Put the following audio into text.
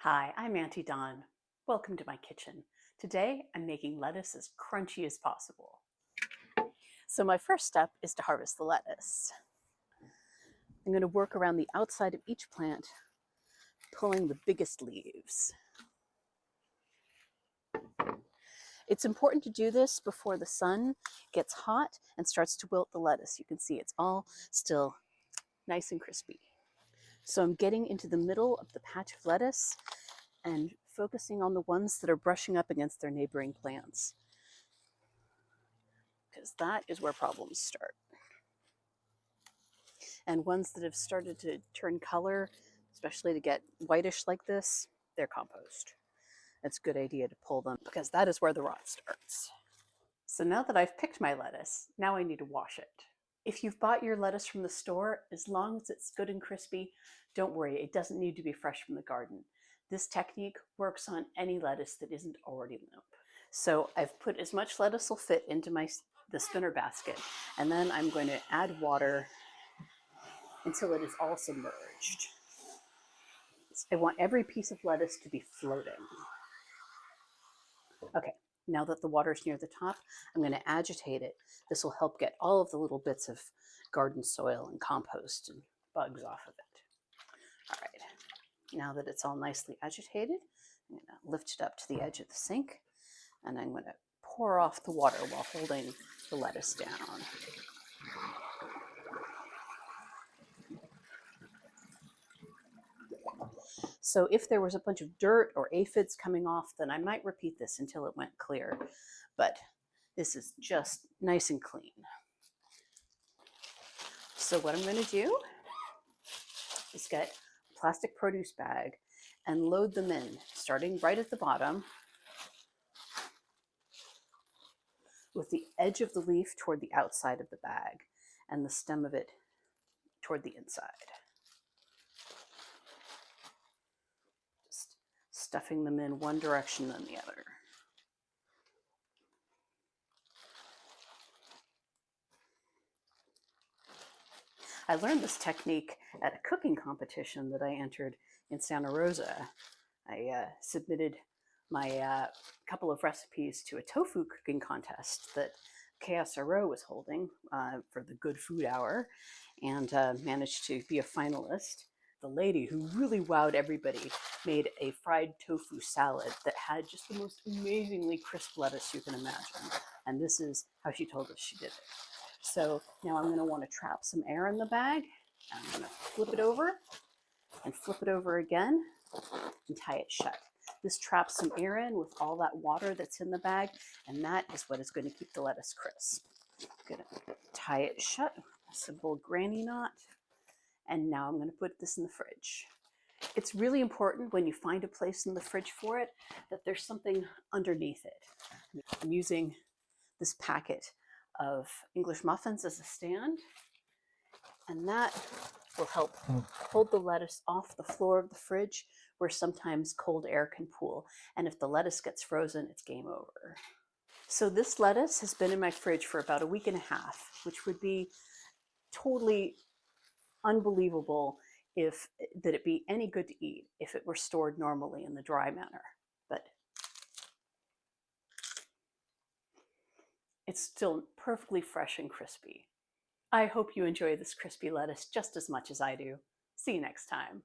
Hi, I'm Auntie Dawn. Welcome to my kitchen. Today I'm making lettuce as crunchy as possible. So my first step is to harvest the lettuce. I'm going to work around the outside of each plant, pulling the biggest leaves. It's important to do this before the sun gets hot and starts to wilt the lettuce. You can see it's all still nice and crispy. So I'm getting into the middle of the patch of lettuce and focusing on the ones that are brushing up against their neighboring plants, because that is where problems start. And ones that have started to turn color, especially to get whitish like this, they're compost. It's a good idea to pull them because that is where the rot starts. So now that I've picked my lettuce, now I need to wash it. If you've bought your lettuce from the store, as long as it's good and crispy, don't worry, it doesn't need to be fresh from the garden. This technique works on any lettuce that isn't already limp. So I've put as much lettuce will fit into the spinner basket, and then I'm going to add water until it is all submerged. I want every piece of lettuce to be floating. Okay, now that the water's near the top, I'm going to agitate it. This will help get all of the little bits of garden soil and compost and bugs off of it. All right, now that it's all nicely agitated, I'm going to lift it up to the edge of the sink, and I'm going to pour off the water while holding the lettuce down. So if there was a bunch of dirt or aphids coming off, then I might repeat this until it went clear, but this is just nice and clean. So what I'm going to do is get a plastic produce bag and load them in, starting right at the bottom with the edge of the leaf toward the outside of the bag and the stem of it toward the inside. Just stuffing them in one direction then the other. I learned this technique at a cooking competition that I entered in Santa Rosa. I submitted my couple of recipes to a tofu cooking contest that KSRO was holding for the Good Food Hour, and managed to be a finalist. The lady who really wowed everybody made a fried tofu salad that had just the most amazingly crisp lettuce you can imagine. And this is how she told us she did it. So now I'm going to want to trap some air in the bag. I'm going to flip it over and flip it over again and tie it shut. This traps some air in with all that water that's in the bag, and that is what is going to keep the lettuce crisp. I'm going to tie it shut, a simple granny knot, and now I'm going to put this in the fridge. It's really important when you find a place in the fridge for it that there's something underneath it. I'm using this packet of English muffins as a stand, and that will help hold the lettuce off the floor of the fridge where sometimes cold air can pool. And if the lettuce gets frozen, it's game over. So this lettuce has been in my fridge for about a week and a half, which would be totally unbelievable if that it be any good to eat if it were stored normally in the dry manner. But it's still perfectly fresh and crispy. I hope you enjoy this crispy lettuce just as much as I do. See you next time.